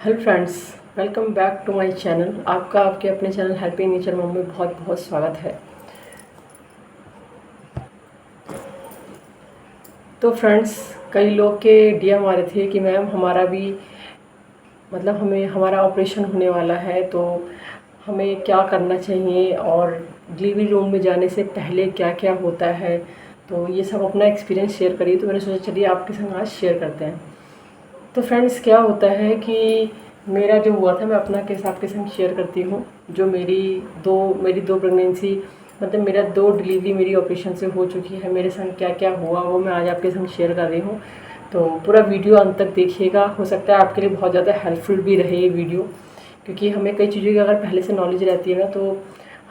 Hello friends, welcome back to my channel. आपका आपके अपने चैनल हेल्पिंग नेचर मॉम में बहुत बहुत स्वागत है। तो फ्रेंड्स, कई लोग के डीएम आ रहे थे कि मैम हमारा भी हमारा ऑपरेशन होने वाला है, तो हमें क्या करना चाहिए और डिलीवरी रूम में जाने से पहले क्या क्या होता है। तो ये सब अपना एक्सपीरियंस शेयर करिए। तो मैंने सोचा चलिए आपके संग आज शेयर करते हैं। तो फ्रेंड्स, क्या होता है कि मेरा जो हुआ था, मैं अपना केस आपके संग शेयर करती हूँ। जो मेरी दो प्रेगनेंसी मेरा दो डिलीवरी मेरी ऑपरेशन से हो चुकी है। मेरे संग क्या क्या हुआ वो मैं आज आपके संग शेयर कर रही हूँ। तो पूरा वीडियो अंत तक देखिएगा। हो सकता है आपके लिए बहुत ज़्यादा हेल्पफुल भी रहे ये वीडियो, क्योंकि हमें कई चीज़ों की अगर पहले से नॉलेज रहती है ना, तो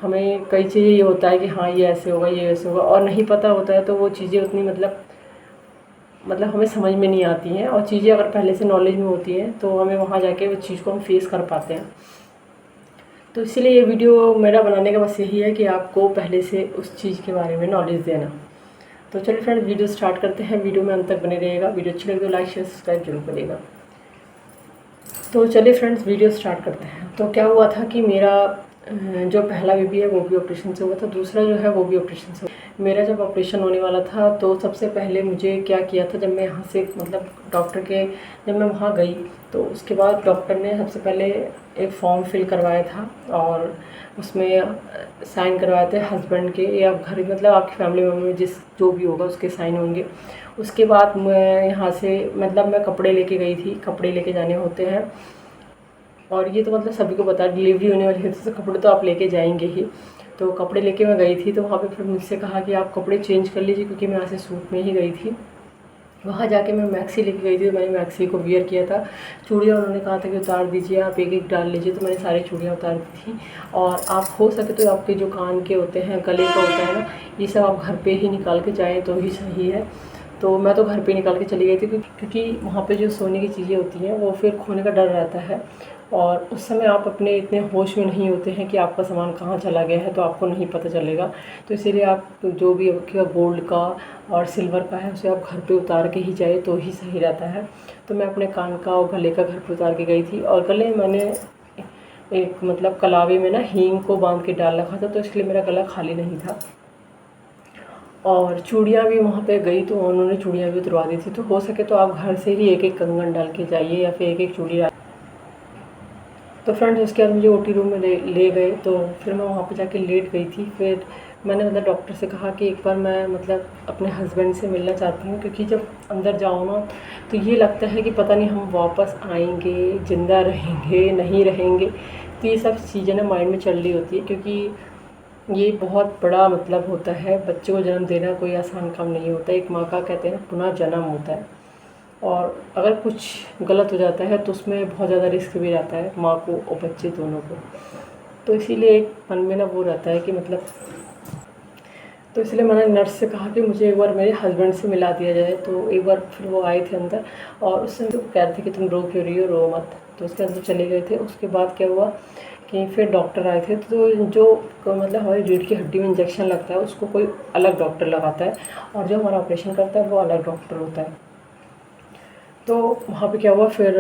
हमें कई चीज़ें ये होता है कि हाँ ये ऐसे होगा, ये ऐसे होगा, और नहीं पता होता है तो वो चीज़ें उतनी हमें समझ में नहीं आती हैं। और चीज़ें अगर पहले से नॉलेज में होती हैं तो हमें वहाँ जाके उस चीज़ को हम फेस कर पाते हैं। तो इसीलिए ये वीडियो मेरा बनाने का बस यही है कि आपको पहले से उस चीज़ के बारे में नॉलेज देना। तो चलिए फ्रेंड्स, वीडियो स्टार्ट करते हैं। वीडियो में अंत तक बने रहिएगा। वीडियो अच्छी लगे तो लाइक शेयर सब्सक्राइब जरूर करिएगा। तो चलिए फ्रेंड्स, वीडियो स्टार्ट करते हैं। तो क्या हुआ था कि मेरा जो पहला बेबी है वो भी ऑपरेशन से हुआ था, दूसरा जो है वो भी ऑपरेशन से हुआ। मेरा जब ऑपरेशन होने वाला था तो सबसे पहले मुझे क्या किया था, जब मैं यहाँ से डॉक्टर के जब मैं वहाँ गई तो उसके बाद डॉक्टर ने सबसे पहले एक फॉर्म फिल करवाया था और उसमें साइन करवाए थे हस्बैंड के या घर आपकी फैमिली मेम्बर में जो भी होगा उसके साइन होंगे। उसके बाद मैं यहाँ से मैं कपड़े लेके गई थी। कपड़े लेके जाने होते हैं और ये तो सभी को पता है, डिलीवरी होने वाली है तो कपड़े तो आप लेके जाएंगे ही। तो कपड़े लेके मैं गई थी तो वहाँ पे फिर मुझसे कहा कि आप कपड़े चेंज कर लीजिए, क्योंकि मैं यहाँ से सूट में ही गई थी। वहाँ जाके मैं मैक्सी लेके गई थी तो मैंने मैक्सी को वियर किया था। चूड़ियाँ उन्होंने कहा था कि उतार दीजिए, आप एक एक डाल लीजिए, तो मैंने सारी चूड़ियाँ उतार दी थी। और आप हो सके तो आपके जो कान के होते हैं, गले का होता है ना, ये सब आप घर पे ही निकाल के जाएँ तो ही सही है। तो मैं तो घर पे निकाल के चली गई थी, क्योंकि वहाँ पे जो सोने की चीज़ें होती हैं वो फिर खोने का डर रहता है और उस समय आप अपने इतने होश में नहीं होते हैं कि आपका सामान कहाँ चला गया है, तो आपको नहीं पता चलेगा। तो इसीलिए आप जो भी आपका गोल्ड का और सिल्वर का है उसे आप घर पे उतार के ही जाए तो ही सही रहता है। तो मैं अपने कान का और गले का घर पे उतार के गई थी। और गले मैंने एक कलावे में ना हींग को बांध के डाल रखा था, तो इसलिए मेरा गला खाली नहीं था। और चूड़ियाँ भी वहाँ पे गई तो उन्होंने चूड़ियाँ भी उतरवा दी थी। तो हो सके तो आप घर से ही एक एक कंगन डाल के जाइए या फिर एक एक चूड़ी डाल। तो फ्रेंड्स, उसके बाद मुझे ओटी रूम में ले गए। तो फिर मैं वहाँ पे जाके लेट गई थी। फिर मैंने डॉक्टर से कहा कि एक बार मैं अपने हस्बैंड से मिलना चाहती हूँ, क्योंकि जब अंदर जाओ ना तो ये लगता है कि पता नहीं हम वापस आएंगे, ज़िंदा रहेंगे, नहीं रहेंगे। तो ये सब चीज़ें ना माइंड में चल रही होती है, क्योंकि ये बहुत बड़ा होता है। बच्चे को जन्म देना कोई आसान काम नहीं होता। एक माँ का कहते हैं पुनः जन्म होता है, और अगर कुछ गलत हो जाता है तो उसमें बहुत ज़्यादा रिस्क भी रहता है माँ को और बच्चे दोनों को। तो इसीलिए एक मन में ना वो रहता है कि तो इसलिए मैंने नर्स से कहा कि मुझे एक बार मेरे हस्बैंड से मिला दिया जाए। तो एक बार फिर वो आए थे अंदर और उस समय तो कह रहे थे कि तुम रो क्यों रही हो, रो मत। तो उसके अंदर चले गए थे। उसके बाद क्या हुआ कि फिर डॉक्टर आए थे। तो जो हमारी रीढ़ की हड्डी में इंजेक्शन लगता है उसको कोई अलग डॉक्टर लगाता है, और जो हमारा ऑपरेशन करता है वो अलग डॉक्टर होता है। तो वहाँ पे क्या हुआ फिर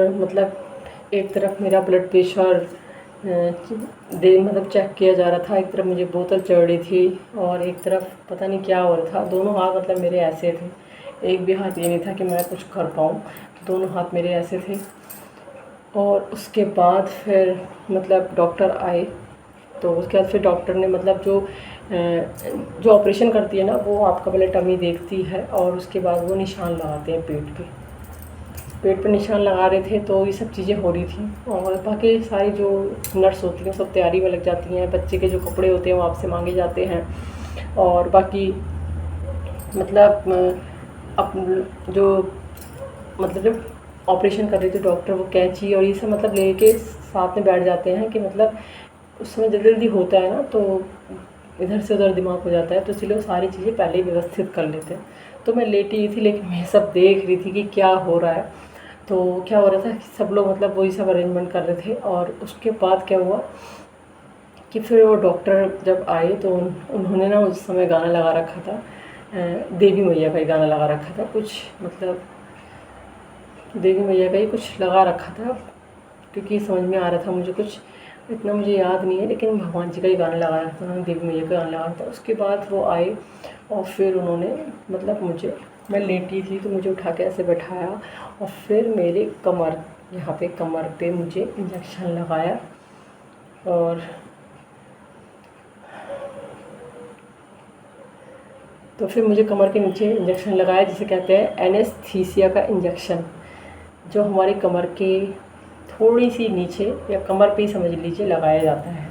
एक तरफ मेरा ब्लड प्रेशर चेक किया जा रहा था, एक तरफ मुझे बोतल चढ़ रही थी और एक तरफ पता नहीं क्या हो रहा था। दोनों हाथ मेरे ऐसे थे, एक भी हाथ ये नहीं था कि मैं कुछ कर पाऊँ। दोनों हाथ मेरे ऐसे थे। और उसके बाद फिर डॉक्टर आए। तो उसके बाद फिर डॉक्टर ने जो ऑपरेशन करती है ना, वो आपका पहले टमी देखती है और उसके बाद वो निशान लगाते हैं पेट पे निशान लगा रहे थे। तो ये सब चीज़ें हो रही थी और बाकी सारी जो नर्स होती हैं सब तैयारी में लग जाती हैं। बच्चे के जो कपड़े होते हैं वो आपसे मांगे जाते हैं, और बाकी अप जो जब ऑपरेशन कर रही थी डॉक्टर, वो कैंची और ये सब लेके साथ में बैठ जाते हैं कि उस समय जल्दी जल्दी होता है ना, तो इधर से उधर दिमाग हो जाता है। तो इसलिए वो सारी चीज़ें पहले ही व्यवस्थित कर लेते हैं। तो मैं लेटी हुई थी, लेकिन मैं सब देख रही थी कि क्या हो रहा है। तो क्या हो रहा था कि सब लोग वही सब अरेंजमेंट कर रहे थे। और उसके बाद क्या हुआ कि फिर वो डॉक्टर जब आए तो उन्होंने ना उस समय गाना लगा रखा था, देवी मैया का ही गाना लगा रखा था। कुछ देवी मैया का ही कुछ लगा रखा था, क्योंकि समझ में आ रहा था मुझे कुछ इतना मुझे याद नहीं है, लेकिन भगवान जी का ही गाना लगाया था, उन्होंने देवी मैया का गाना लगाया था। उसके बाद वो आए और फिर उन्होंने मतलब मुझे, मैं लेटी थी तो मुझे उठा के ऐसे बैठाया और फिर मेरे कमर, यहाँ पे कमर पे मुझे इंजेक्शन लगाया। और तो फिर मुझे कमर के नीचे इंजेक्शन लगाया, जिसे कहते हैं एनेस्थीसिया का इंजेक्शन, जो हमारे कमर के थोड़ी सी नीचे या कमर पे ही समझ लीजिए लगाया जाता है।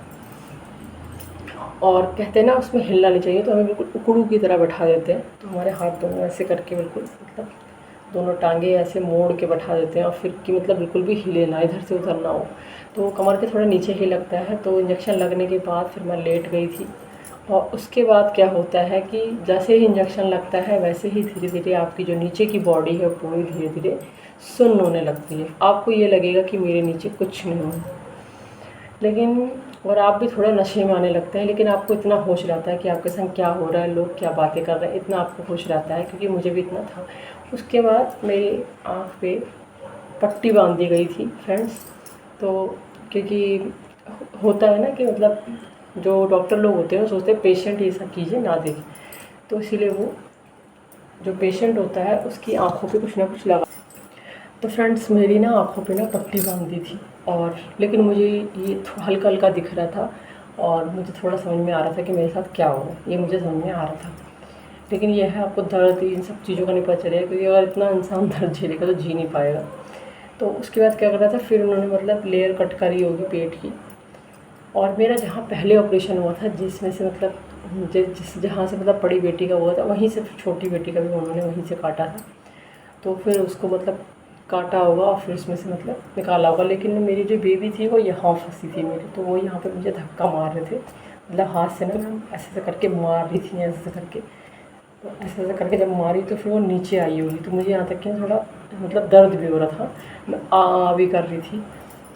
और कहते हैं ना उसमें हिलना नहीं चाहिए, तो हमें बिल्कुल उकड़ू की तरह बैठा देते हैं। तो हमारे हाथ दोनों ऐसे करके बिल्कुल मतलब दोनों टांगे ऐसे मोड़ के बैठा देते हैं और फिर कि मतलब बिल्कुल भी हिले ना, इधर से उधर ना हो। तो कमर के थोड़ा नीचे ही लगता है। तो इंजेक्शन लगने के बाद फिर मैं लेट गई थी। और उसके बाद क्या होता है कि जैसे ही इंजेक्शन लगता है वैसे ही धीरे धीरे आपकी जो नीचे की बॉडी है पूरी धीरे धीरे सुन्न होने लगती है। आपको ये लगेगा कि मेरे नीचे कुछ नहीं हो, लेकिन और आप भी थोड़ा नशे में आने लगते हैं, लेकिन आपको इतना होश रहता है कि आपके संग क्या हो रहा है, लोग क्या बातें कर रहे हैं, इतना आपको होश रहता है, क्योंकि मुझे भी इतना था। उसके बाद मेरी आँख पे पट्टी बांध दी गई थी फ्रेंड्स। तो क्योंकि होता है ना कि मतलब जो डॉक्टर लोग होते हैं वो सोचते हैं पेशेंट ये सब चीज़ें ना देखें, तो इसीलिए वो जो पेशेंट होता है उसकी आँखों पे कुछ ना कुछ लगा। तो फ्रेंड्स मेरी ना आँखों पे ना पट्टी बांध दी थी, और लेकिन मुझे ये हल्का हल्का दिख रहा था और मुझे थोड़ा समझ में आ रहा था कि मेरे साथ क्या हो रहा है, ये मुझे समझ में आ रहा था। लेकिन यह है आपको दर्द इन सब चीज़ों का नहीं पता चलेगा, क्योंकि अगर इतना इंसान दर्द झेलेगा तो जी नहीं पाएगा। तो उसके बाद क्या कर रहा था, फिर उन्होंने मतलब लेयर कट करी होगी पेट की। और मेरा जहाँ पहले ऑपरेशन हुआ था, जिसमें से मतलब जिस जहाँ से मतलब बड़ी बेटी का हुआ था, वहीं से फिर छोटी बेटी का भी उन्होंने वहीं से काटा था। तो फिर उसको मतलब काटा होगा और फिर उसमें से मतलब निकाला होगा। लेकिन मेरी जो बेबी थी वो यहाँ फंसी थी मेरी, तो वो यहाँ पे मुझे धक्का मार रहे थे, मतलब हाथ से ना मैं ऐसे करके मार रही थी, ऐसे करके। तो ऐसे करके जब मारी तो फिर वो नीचे आई होगी, तो मुझे यहाँ तक कि थोड़ा मतलब दर्द भी हो रहा था, मैं आ भी कर रही थी,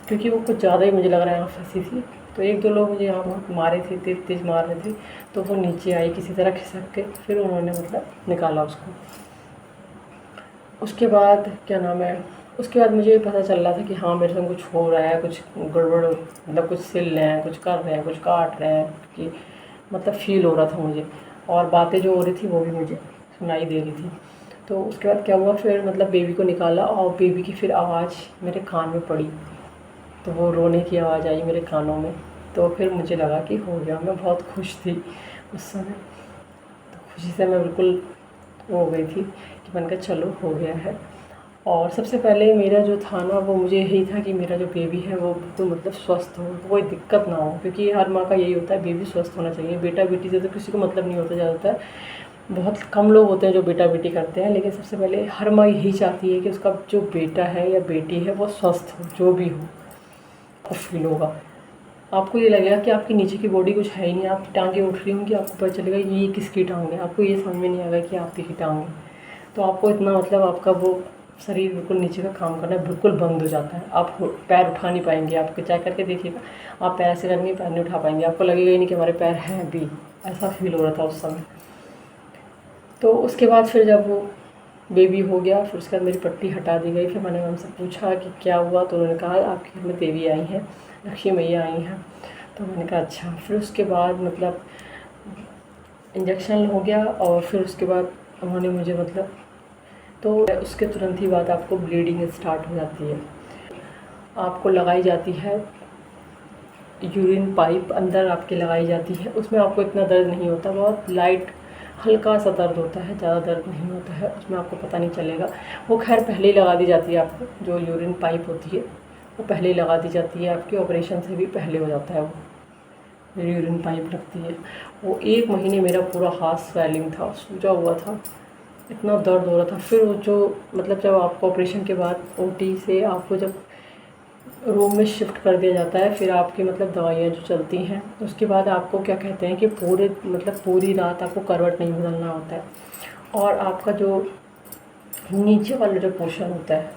क्योंकि वो कुछ ज़्यादा ही मुझे लग रहा है यहाँ फंसी थी। तो एक दो लोग मुझे यहाँ मारे थे, तेज़ तेज़ मार रहे थे, तो वो नीचे आई किसी तरह खिसक के, फिर उन्होंने मतलब निकाला उसको। उसके बाद क्या नाम है, उसके बाद मुझे पता चल रहा था कि हाँ मेरे संग कुछ हो रहा है, कुछ गड़बड़, मतलब कुछ सिल रहे हैं, कुछ कर रहे हैं, कुछ काट रहे हैं, कि मतलब फ़ील हो रहा था मुझे, और बातें जो हो रही थी वो भी मुझे सुनाई दे रही थी। तो उसके बाद क्या हुआ, फिर मतलब बेबी को निकाला और बेबी की फिर आवाज़ मेरे कान में पड़ी, तो वो रोने की आवाज़ आई मेरे कानों में। तो फिर मुझे लगा कि हो गया, मैं बहुत खुश थी उस समय। तो खुशी से मैं बिल्कुल हो गई थी कि मैंने कहा चलो हो गया है। और सबसे पहले मेरा जो था ना, वो मुझे यही था कि मेरा जो बेबी है वो बिल्कुल मतलब स्वस्थ हो, कोई दिक्कत ना हो, क्योंकि हर माँ का यही होता है, बेबी स्वस्थ होना चाहिए। बेटा बेटी से तो किसी को मतलब नहीं होता, ज़्यादातर बहुत कम लोग होते हैं जो बेटा बेटी करते हैं, लेकिन सबसे पहले हर माँ यही चाहती है कि उसका जो बेटा है या बेटी है वो स्वस्थ हो, जो भी हो। आपको फील होगा, आपको ये लगेगा कि आपके नीचे की बॉडी कुछ है ही नहीं, आपकी टांगें उठ रही होंगी, आपको पता चलेगा ये किसकी टांग है, आपको ये समझ में नहीं आएगा कि आपकी ही टांग है। तो आपको इतना मतलब आपका वो शरीर बिल्कुल नीचे का काम करना बिल्कुल बंद हो जाता है, आप पैर उठा नहीं पाएंगे। आपके चेक करके देखिएगा, आप पैर ऐसे करेंगे पैर नहीं उठा पाएंगे, आपको लगेगा ही नहीं कि हमारे पैर हैं भी, ऐसा फील हो रहा था उस समय। तो उसके बाद फिर जब वो बेबी हो गया, फिर उसके बाद मेरी पट्टी हटा दी गई। फिर मैंने उनसे पूछा कि क्या हुआ, तो उन्होंने कहा आपके घर में देवी आई हैं, लक्ष्मी मैया आई हैं। तो मैंने कहा अच्छा। फिर उसके बाद मतलब इंजेक्शन हो गया, और फिर उसके बाद उन्होंने मुझे मतलब, तो उसके तुरंत ही बाद आपको ब्लीडिंग स्टार्ट हो जाती है। आपको लगाई जाती है यूरिन पाइप, अंदर आपके लगाई जाती है, उसमें आपको इतना दर्द नहीं होता, बहुत लाइट हल्का सा दर्द होता है, ज़्यादा दर्द नहीं होता है, उसमें आपको पता नहीं चलेगा। वो खैर पहले ही लगा दी जाती है आपको, जो यूरिन पाइप होती है वो पहले ही लगा दी जाती है, आपके ऑपरेशन से भी पहले हो जाता है वो यूरिन पाइप लगती है। वो 1 महीने मेरा पूरा हाथ स्वेलिंग था, सूजा हुआ था, इतना दर्द हो रहा था। फिर वो जो मतलब जब आपको ऑपरेशन के बाद ओटी से आपको जब रूम में शिफ्ट कर दिया जाता है, फिर आपकी मतलब दवाइयाँ जो चलती हैं, उसके बाद आपको क्या कहते हैं कि पूरे मतलब पूरी रात आपको करवट नहीं बदलना होता है, और आपका जो नीचे वाला जो पोर्शन होता है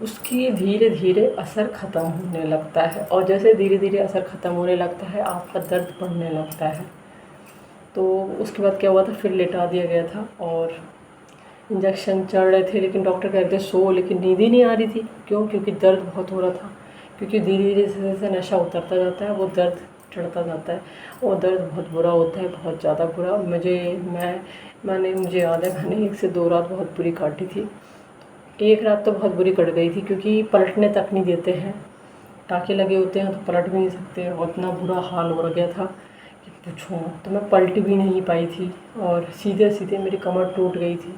उसकी धीरे धीरे असर ख़त्म होने लगता है, और जैसे धीरे धीरे असर ख़त्म होने लगता है आपका दर्द बढ़ने लगता है। तो उसके बाद क्या हुआ था, फिर लेटा दिया गया था और इंजेक्शन चल रहे थे, लेकिन डॉक्टर कह रहे थे सो, लेकिन नींद ही नहीं आ रही थी। क्यों? क्योंकि दर्द बहुत हो रहा था, क्योंकि धीरे धीरे जैसे नशा उतरता जाता है वो दर्द चढ़ता जाता है, और दर्द बहुत बुरा होता है, बहुत ज़्यादा बुरा। मुझे याद है मैंने 1 से 2 रात बहुत बुरी काटी थी। एक रात तो बहुत बुरी कट गई थी, क्योंकि पलटने तक नहीं देते हैं, टाँके लगे होते हैं तो पलट भी नहीं सकते, और इतना बुरा हाल हो गया था कि पूछो मत। तो मैं पलट भी नहीं पाई थी, और सीधे सीधे मेरी कमर टूट गई थी,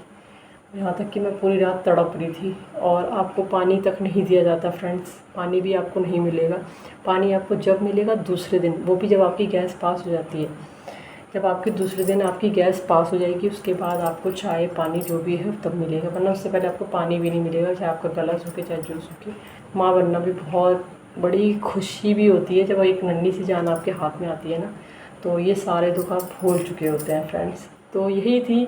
यहाँ तक कि मैं पूरी रात तड़प रही थी। और आपको पानी तक नहीं दिया जाता फ्रेंड्स, पानी भी आपको नहीं मिलेगा। पानी आपको जब मिलेगा दूसरे दिन, वो भी जब आपकी गैस पास हो जाती है। जब आपकी दूसरे दिन आपकी गैस पास हो जाएगी, उसके बाद आपको चाय पानी जो भी है तब मिलेगा, वरना उससे पहले आपको पानी भी नहीं मिलेगा, चाहे आपका गला सूखे चाहे जो सूखे। माँ बनना भी बहुत बड़ी खुशी भी होती है, जब एक नन्ही सी जान आपके हाथ में आती है ना, तो ये सारे दुख आप भूल चुके होते हैं फ्रेंड्स। तो यही थी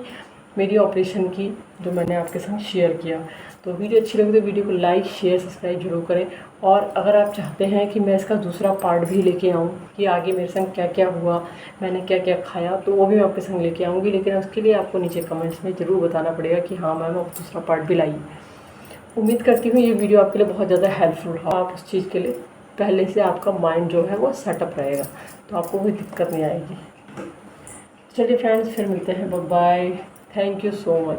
मेरी ऑपरेशन की जो मैंने आपके साथ शेयर किया। तो वीडियो अच्छी लगी तो वीडियो को लाइक शेयर सब्सक्राइब जरूर करें, और अगर आप चाहते हैं कि मैं इसका दूसरा पार्ट भी लेके आऊँ कि आगे मेरे संग क्या क्या हुआ, मैंने क्या क्या खाया, तो वो भी मैं आपके संग लेके आऊँगी। लेकिन उसके लिए आपको नीचे कमेंट्स में ज़रूर बताना पड़ेगा कि हाँ मैम आप दूसरा पार्ट भी लाई। उम्मीद करती हूँ ये वीडियो आपके लिए बहुत ज़्यादा हेल्पफुल हो, आप उस चीज़ के लिए पहले से आपका माइंड जो है वो सेटअप रहेगा, तो आपको कोई दिक्कत नहीं आएगी। चलिए फ्रेंड्स, फिर मिलते हैं, bye bye, thank you so much.